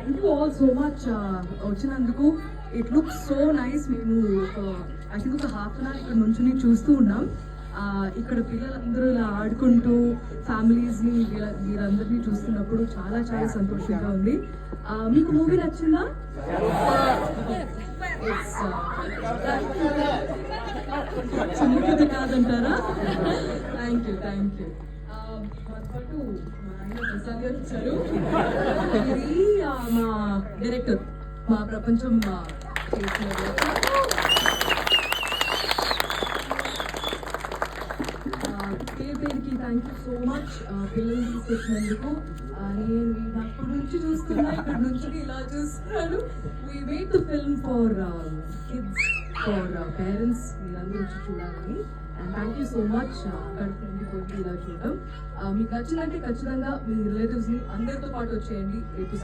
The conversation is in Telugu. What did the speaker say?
Thank you all so much వచ్చినందుకు. It looks so nice. మేము ఐ థింక్ ఒక హాఫ్ అన్ అవర్ ఇక్కడ నుంచుని చూస్తూ ఉన్నాం. ఇక్కడ పిల్లలందరూ ఇలా ఆడుకుంటూ ఫ్యామిలీస్ని వీరందరినీ చూస్తున్నప్పుడు చాలా చాలా సంతోషంగా ఉంది. మీకు మూవీ నచ్చిందా? చిన్న కథ కాదంటారా? Thank you. మాతో మా ఆయన ప్రసాద్ గారు వచ్చారు. ఇది మా డైరెక్టర్, మా ప్రపంచం చేసిన పేరుకి థ్యాంక్ యూ సో మచ్. పిల్లల్ని తీసుకొచ్చినందుకు నేను అప్పటి నుంచి చూస్తున్నా, ఇక్కడ నుంచి ఇలా చూస్తున్నాను. We made the film for kids, for parents, మీరందరూ వచ్చి చూడాలని. And thank you so much. కడుపుకి పోయి ఇలా చూడడం మీకు నచ్చిందంటే ఖచ్చితంగా మీ రిలేటివ్స్ని అందరితో పాటు వచ్చేయండి రేపు